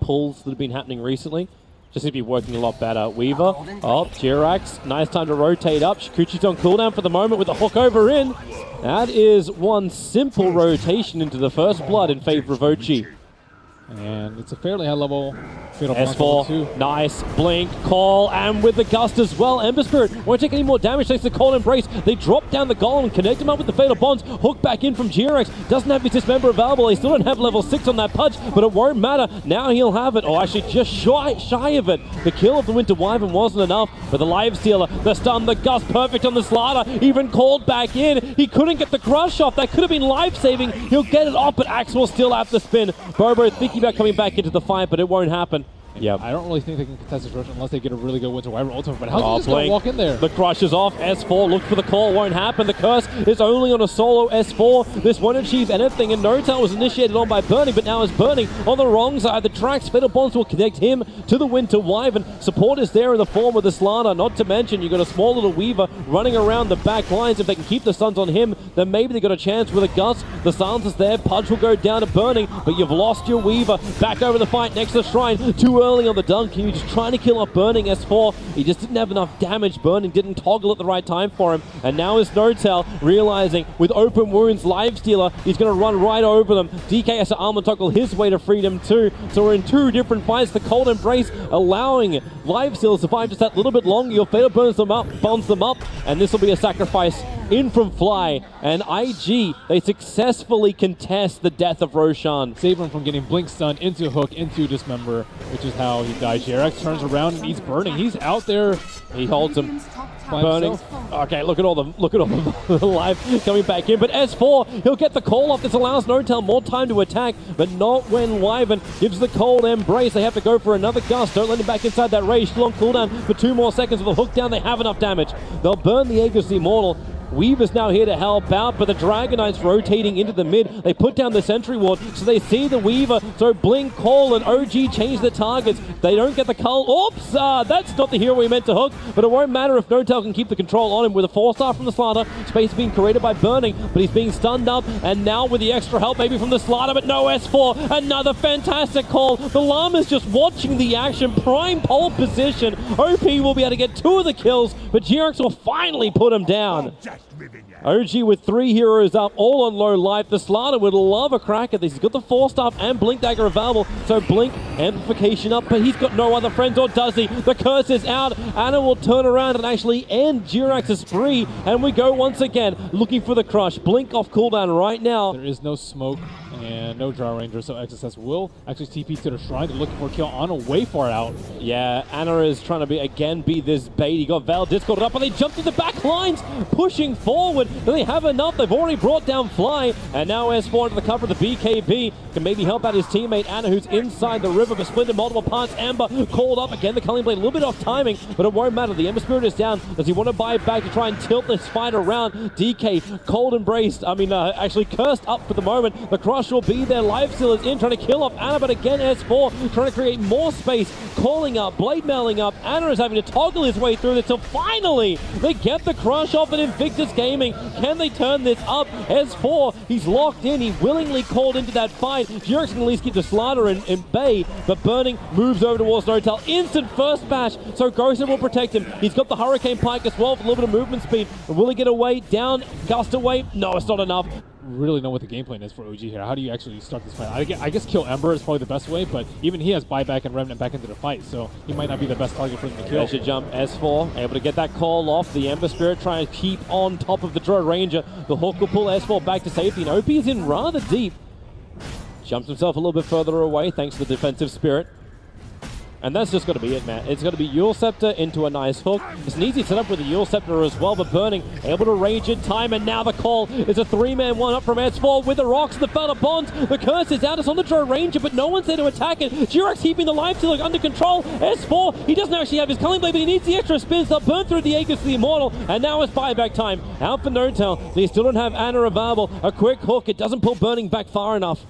pulls that have been happening recently. Just seems to be working a lot better. Weaver, Jirax, nice time to rotate up. Shikuchi's on cooldown for the moment with the hook over in. That is one simple rotation into the first blood in favor of OG. And it's a fairly high level. S4, nice, blink, call, and with the gust as well. Ember Spirit won't take any more damage thanks to Cold Embrace. They drop down the golem and connect him up with the Fatal Bonds. Hook back in from Jirax. Doesn't have his Dismember available. They still don't have level 6 on that punch, but it won't matter. Now he'll have it, or actually just shy of it. The kill of the Winter Wyvern wasn't enough, but the Live Stealer, the stun, the gust, perfect on the Slider, even called back in. He couldn't get the crush off. That could have been life-saving. He'll get it off, but Axe will still have the spin. Bobo thinking about coming back into the fight, but it won't happen. Yep. I don't really think they can contest this rush unless they get a really good Winter Wyvern ultimate, but how's he just gonna walk in there? The crush is off. S4, look for the call, won't happen. The curse is only on a solo S4. This won't achieve anything, and No-Tail was initiated on by Burning, but now is Burning on the wrong side. The tracks, Fatal Bonds will connect him to the Winter Wyvern. Support is there in the form of the Slana, not to mention you've got a small little Weaver running around the back lines. If they can keep the stuns on him, then maybe they got a chance with a Gust. The silence is there, Pudge will go down to Burning, but you've lost your Weaver. Back over the fight next to the Shrine, too early on the dunk. He was just trying to kill off Burning S4. He just didn't have enough damage. Burning didn't toggle at the right time for him. And now is No-Tail realizing with open wounds, Live Stealer, he's going to run right over them. DK has to armor toggle his way to freedom too. So we're in two different fights. The Cold Embrace allowing Live Stealer to survive just that little bit longer. Your Fatal bonds them up, and this will be a sacrifice in from Fly. And IG, they successfully contest the death of Roshan. Save him from getting blink stun into hook, into dismember, which is how he died. Jirax turns around and he's Burning. He's out there. He holds him. Burning. Okay, look at all the live coming back in. But S4, he'll get the call off. This allows No-Tail more time to attack, but not when Wyvern gives the Cold Embrace. They have to go for another gust. Don't let him back inside that rage. Still on cooldown for 2 more seconds with a hook down. They have enough damage. They'll burn the Aegis the Immortal. Weaver's now here to help out, but the Dragon Knight's rotating into the mid. They put down the Sentry Ward, so they see the Weaver. So Blink, Call, and OG change the targets. They don't get the cull. Oops! That's not the hero we meant to hook, but it won't matter if No-Tail can keep the control on him with a 4-star from the Slaughter. Space being created by Burning, but he's being stunned up, and now with the extra help maybe from the Slaughter, but no S4. Another fantastic call. The Llama's just watching the action. Prime pole position. OP will be able to get 2 of the kills, but Jirax will finally put him down. OG with 3 heroes up, all on low life. The Slaughter would love a crack at this. He's got the 4-star and Blink Dagger available, so Blink, amplification up, but he's got no other friends, or does he? The curse is out. Anna will turn around and actually end Jirax's spree, and we go once again looking for the crush. Blink off cooldown right now. There is no smoke and no Draw Ranger, so XSS will actually TP to the Shrine. They're looking for a kill on a way far out. Yeah, Anna is trying to be this bait. He got Val Discord up, and they jumped to the back lines, pushing forward. Do they have enough? They've already brought down Fly, and now S4 into the cover of the BKB. Can maybe help out his teammate Anna, who's inside the river, but split in multiple parts. Amber called up again. The Culling Blade a little bit off timing, but it won't matter. The Ember Spirit is down. Does he want to buy it back to try and tilt this fight around? DK, Cold Embraced, actually cursed up for the moment. The crush will be there. Live Stealer's in, trying to kill off Anna, but again S4 trying to create more space, calling up, blade mailing up. Anna is having to toggle his way through this until finally they get the crush off at Invictus Gaming. Can they turn this up? S4, he's locked in. He willingly called into that fight. Jirax can at least keep the Slaughter in bay, but Burning moves over towards No-Tail. Instant first bash, so Ghoster will protect him. He's got the Hurricane Pike as well for a little bit of movement speed. Will he get away? Down, gust away? No, it's not enough. Really know what the game plan is for OG here. How do you actually start this fight? I guess kill Ember is probably the best way, but even he has buyback and Remnant back into the fight, so he might not be the best target for them to kill. They should jump. S4 able to get that call off. The Ember Spirit trying to keep on top of the Drow Ranger. The hook will pull S4 back to safety, and OP is in rather deep. Jumps himself a little bit further away thanks to the defensive spirit. And that's just going to be it, man. It's going to be Eul Scepter into a nice hook. It's an easy setup with the Eul Scepter as well, but Burning able to range in time, and now the call is a 3-man 1-up from S4 with the rocks and the Fatal Bonds. The curse is out. It's on the Drow Ranger, but no one's there to attack it. Jirax keeping the Live Stealer under control. S4, he doesn't actually have his Culling Blade, but he needs the extra spins. They'll burn through the Aegis the Immortal, and now it's buyback time. Out for No-Tail. They still don't have Anna available. A quick hook. It doesn't pull Burning back far enough.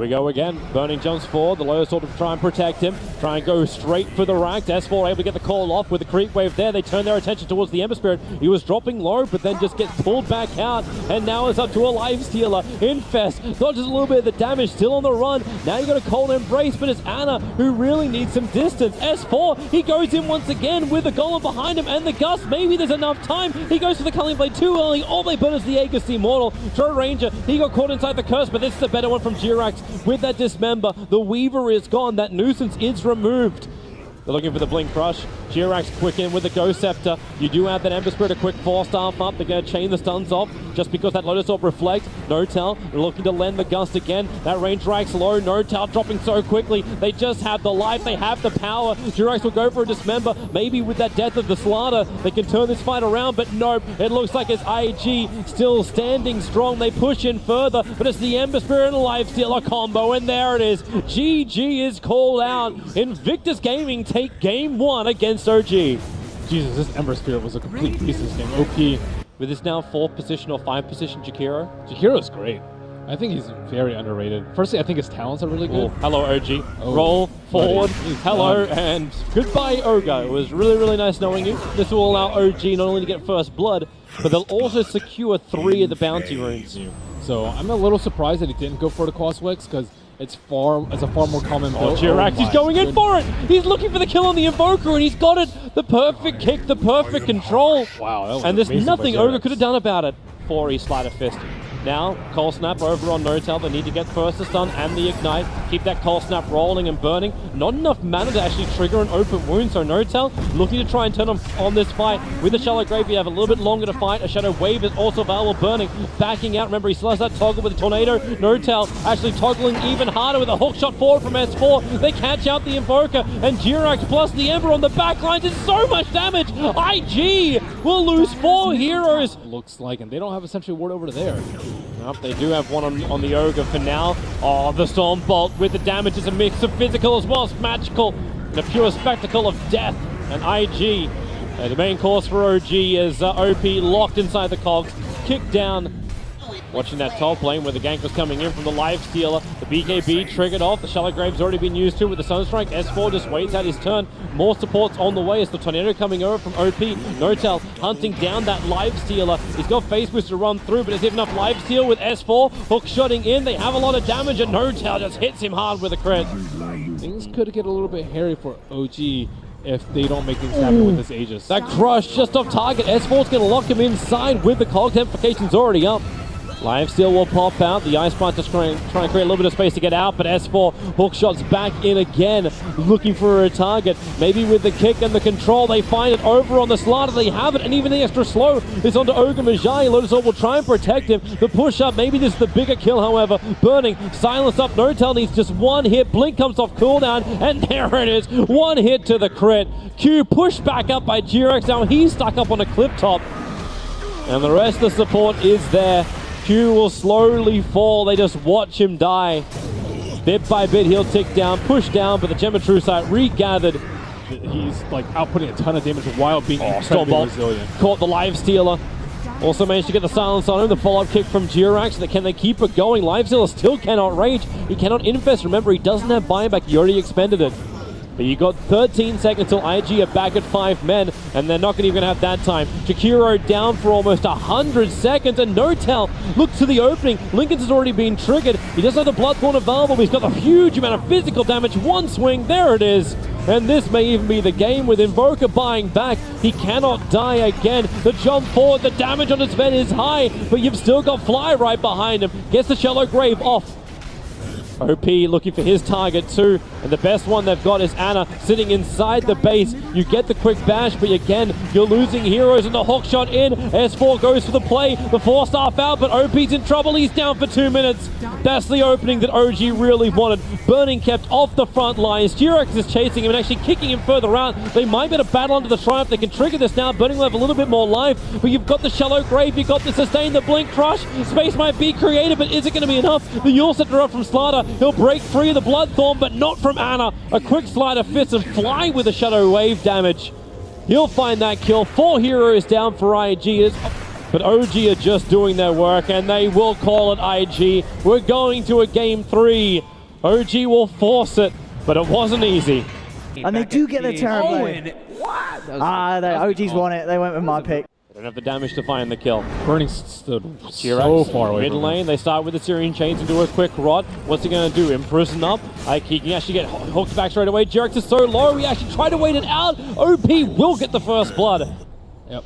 we go again. Burning jumps forward. The Lotus Orb to try and protect him. Try and go straight for the rank. S4 able to get the call off with the creep wave there. They turn their attention towards the Ember Spirit. He was dropping low, but then just gets pulled back out. And now it's up to a Lifestealer. Infest dodges a little bit of the damage, still on the run. Now you got a cold embrace, but it's Ana who really needs some distance. S4, he goes in once again with the golem behind him and the gust. Maybe there's enough time. He goes for the Culling Blade too early. All they burn is the Aegis Immortal. Throw Ranger. He got caught inside the curse, but this is a better one from Jirax. With that Dismember, the Weaver is gone. That nuisance is removed. They're looking for the Blink Crush. Jirax quick in with the Ghost Scepter. You do have that Ember Spirit, a quick 4-staff up. They're going to chain the stuns off just because that Lotus Orb reflects. Notel looking to lend the Gust again. That range strikes low. Notel dropping so quickly. They just have the life. They have the power. Jirax will go for a Dismember. Maybe with that death of the Slaughter, they can turn this fight around, but nope. It looks like it's IG still standing strong. They push in further, but it's the Ember Spirit and Lifestealer combo, and there it is. GG is called out. Invictus Gaming take game 1 against OG. Jesus, this Ember Spirit was a complete piece of this game. OP. With this now 4th position or 5th position Jakiro. Jakiro's great. I think he's very underrated. Firstly, I think his talents are really good. Ooh, hello, OG. Roll forward. Hello, and goodbye, Ogre. It was really, really nice knowing you. This will allow OG not only to get first blood, but they'll also secure 3 of the bounty runes. So I'm a little surprised that he didn't go for the Crosswicks, because it's a far more common build. Jirax, he's going in for it! He's looking for the kill on the Invoker, and he's got it! The perfect kick, the perfect control. Wow, that was and there's amazing nothing by Ogre Jirax. could have done about it. 4 Slider Fist. Now, Cold Snap over on Notel. They need to get first the stun and the ignite. Keep that Cold Snap rolling and burning. Not enough mana to actually trigger an open wound, so Notel looking to try and turn on this fight. With the Shallow Grave, you have a little bit longer to fight. A Shadow Wave is also available, burning. Backing out, remember he still has that toggle with the Tornado. Notel actually toggling even harder with a hook shot forward from S4. They catch out the Invoker, and Jirax plus the Ember on the back lines is so much damage. IG will lose 4 heroes. Looks like, and they don't have a Sentry Ward over there. Nope, they do have one on the Ogre for now. Oh, the Storm Bolt with the damage is a mix of physical as well as magical. And a pure spectacle of death. And IG, the main course for OG is OP locked inside the cogs, kicked down. Watching that top lane where the gank was coming in from the Lifestealer. The BKB triggered off. The Shallow Grave's already been used to with the Sunstrike. S4 just waits out his turn. More supports on the way as the Tornado coming over from OP. Notel hunting down that Lifestealer. He's got Face Boost to run through, but is it enough Lifesteal with S4? Hook shotting in. They have a lot of damage, and Notel just hits him hard with a crit. Things could get a little bit hairy for OG if they don't make things happen with this Aegis. That crush just off target. S4's going to lock him inside with the Cog. Templification's already up. Lifesteal will pop out. The Ice Plant just trying to create a little bit of space to get out, but S4 hook shots back in again, looking for a target. Maybe with the kick and the control, they find it over on the Slaughter. They have it, and even the extra slow is onto Ogre Magi. Lotus Orb will try and protect him. The push up, maybe this is the bigger kill, however. Burning, silence up. Notel needs just one hit. Blink comes off cooldown, and there it is. One hit to the crit. Q pushed back up by Jirax. Now he's stuck up on a clip top, and the rest of the support is there. Q will slowly fall. They just watch him die. Bit by bit, he'll tick down, push down, but the Gem of True Sight regathered. He's like outputting a ton of damage while being incredibly resilient. Caught the Lifestealer. Also managed to get the silence on him. The follow-up kick from Jirax. Can they keep it going? Lifestealer still cannot rage. He cannot infest. Remember, he doesn't have buyback. He already expended it. But you got 13 seconds till IG are back at 5 men, and they're not even going to have that time. Jakiro down for almost 100 seconds, and Notel looks to the opening. Lincoln's has already been triggered. He doesn't have the Bloodthorn available, but he's got a huge amount of physical damage. One swing, there it is. And this may even be the game with Invoker buying back. He cannot die again. The jump forward, the damage on his bed is high, but you've still got Fly right behind him. Gets the Shallow Grave off. OP looking for his target too, and the best one they've got is Ana sitting inside the base. You get the quick bash, but again, you're losing heroes, and the hook shot in. S4 goes for the play, the 4-star foul, but OP's in trouble. He's down for 2 minutes. That's the opening that OG really wanted. Burning kept off the front lines. Jirax is chasing him and actually kicking him further out. They might get a battle under the Triumph. They can trigger this now. Burning will have a little bit more life, but you've got the Shallow Grave, you've got the sustain, the Blink Crush. Space might be created, but is it going to be enough? The Yule Scepter up from Slaughter. He'll break free of the Bloodthorn, but not from Ana. A quick Slider Fist and Fly with a Shadow Wave damage. He'll find that kill. 4 heroes down for IG. But OG are just doing their work, and they will call it IG. We're going to a game 3. OG will force it, but it wasn't easy. And they do get the Terrorblade. OG's won it. They went with my pick. They don't have the damage to find the kill. Burning stood so far away mid from lane, him. they start with the Syrian Chains and do a quick rod. What's he going to do? Imprison up? Like, he can actually get hooked back straight away. Jirax is so low, he actually tried to wait it out. OP will get the first blood. Yep.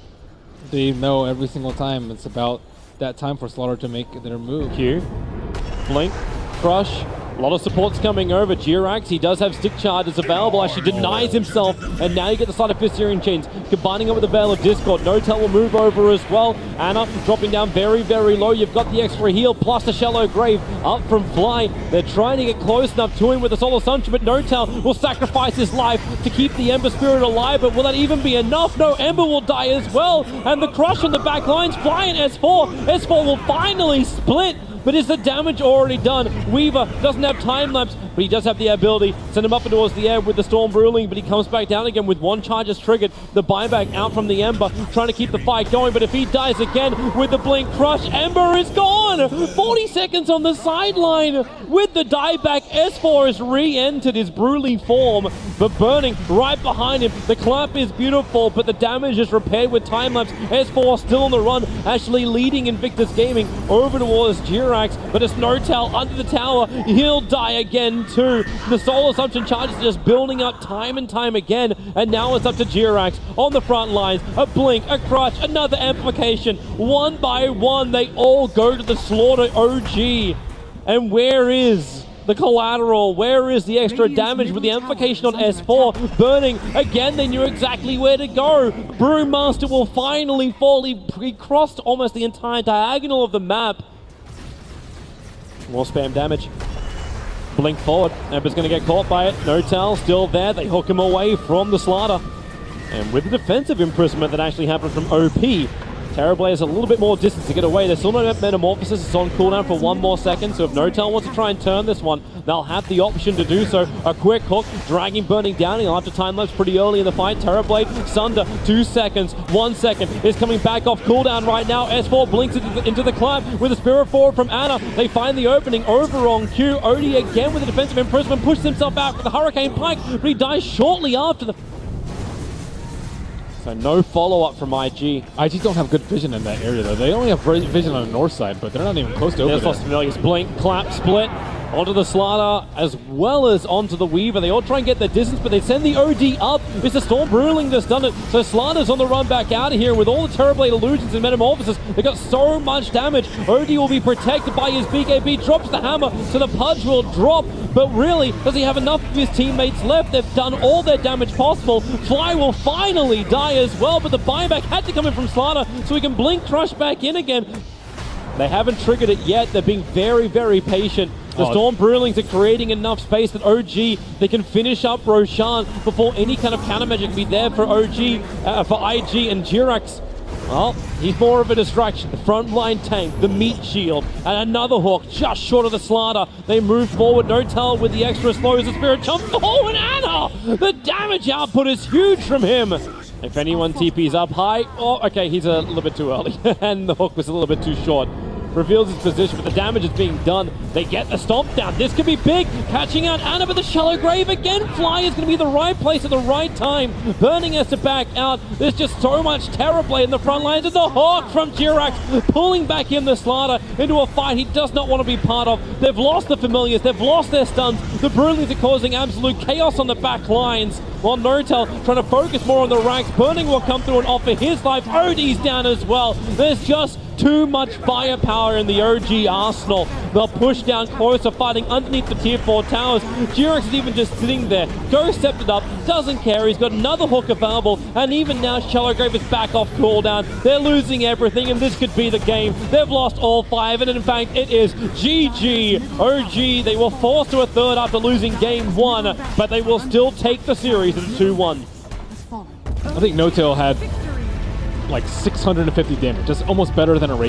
They know every single time it's about that time for Slaughter to make their move. Q, Blink, Crush. A lot of supports coming over. Jirax, he does have stick charges available, actually denies himself, and now you get the side of Syrian Chains, combining it with the Veil of Discord. Notel will move over as well. Anna dropping down very, very low. You've got the extra heal, plus the Shallow Grave up from Fly. They're trying to get close enough to him with the Soul Assumption, but Notel will sacrifice his life to keep the Ember Spirit alive, but will that even be enough? No, Ember will die as well, and the Crush on the back lines, Fly and S4. S4 will finally split. But is the damage already done? Weaver doesn't have time lapse, but he does have the ability. Send him up towards the air with the Storm Ruling, but he comes back down again with one charge as triggered. The buyback out from the Ember, trying to keep the fight going, but if he dies again with the Blink Crush, Ember is gone! 40 seconds on the sideline with the dieback. S4 has re-entered his Brulee form, but Burning right behind him. The clap is beautiful, but the damage is repaired with time lapse. S4 still on the run, actually leading Invictus Gaming over towards Jirax. But it's Notel under the tower. He'll die again too. The Soul Assumption charges just building up time and time again. And now it's up to Jirax on the front lines. A Blink, a Crush, another amplification. One by one, they all go to the Slaughter OG. And where is the collateral? Where is the extra damage with the amplification on S4? Burning, again, they knew exactly where to go. Brewmaster will finally fall. He crossed almost the entire diagonal of the map. More spam damage. Blink forward. Ember's going to get caught by it. Notel still there. They hook him away from the Slaughter. And with the defensive imprisonment that actually happened from OP, Terrorblade has a little bit more distance to get away. There's still no Metamorphosis. It's on cooldown for 1 more second. So if Notel wants to try and turn this one, they'll have the option to do so. A quick hook, dragging Burning down. He'll have to time lapse pretty early in the fight. Terrorblade, Sunder, 2 seconds, 1 second. Is coming back off cooldown right now. S4 blinks into the climb with a Spirit Forward from Anna. They find the opening over on Q. Odie again with the defensive imprisonment, pushes himself out with the Hurricane Pike, but he dies shortly after the... So no follow-up from IG. IG don't have good vision in that area though. They only have vision on the north side, but they're not even close to over There's there. lost familiars. Blink, clap, split. Onto the Slaughter as well as onto the Weaver. They all try and get their distance, but they send the OD up. It's the Storm Ruling that's done it. So Slaughter's on the run back out of here with all the Terrorblade illusions and Metamorphosis. They got so much damage. OD will be protected by his BKB. Drops the hammer, so the Pudge will drop. But really, does he have enough of his teammates left? They've done all their damage possible. Fly will finally die as well, but the buyback had to come in from Slaughter so he can Blink Crush back in again. They haven't triggered it yet. They're being very, very patient. The Storm Brewlings are creating enough space that OG, they can finish up Roshan before any kind of counter magic can be there for OG, for IG and Jirax. Well, he's more of a distraction. The frontline tank, the meat shield, and another hook just short of the Slaughter. They move forward. Notel with the extra slows. The Spirit jumps forward. Anna! The damage output is huge from him. If anyone TP's up high, oh, okay, he's a little bit too early. And the hook was a little bit too short. Reveals his position, but the damage is being done. They get the stomp down. This could be big. Catching out Anna, but the Shallow Grave again. Fly is going to be the right place at the right time. Burning has to back out. There's just so much Terrorblade in the front lines. And the hawk from Jirax pulling back in the Slaughter into a fight he does not want to be part of. They've lost the familiars. They've lost their stuns. The Brewlings are causing absolute chaos on the back lines. While Notel trying to focus more on the ranks. Burning will come through and offer his life. OD's down as well. There's just too much firepower in the OG arsenal. They'll push down closer, fighting underneath the tier 4 towers. Jirax is even just sitting there. Ghost stepped it up, doesn't care. He's got another hook available, and even now Shallow Grave is back off cooldown. They're losing everything, and this could be the game. They've lost all 5, and in fact, it is GG. OG, they were forced to a third after losing game 1, but they will still take the series at 2-1. I think Notel had like 650 damage, just almost better than a rape.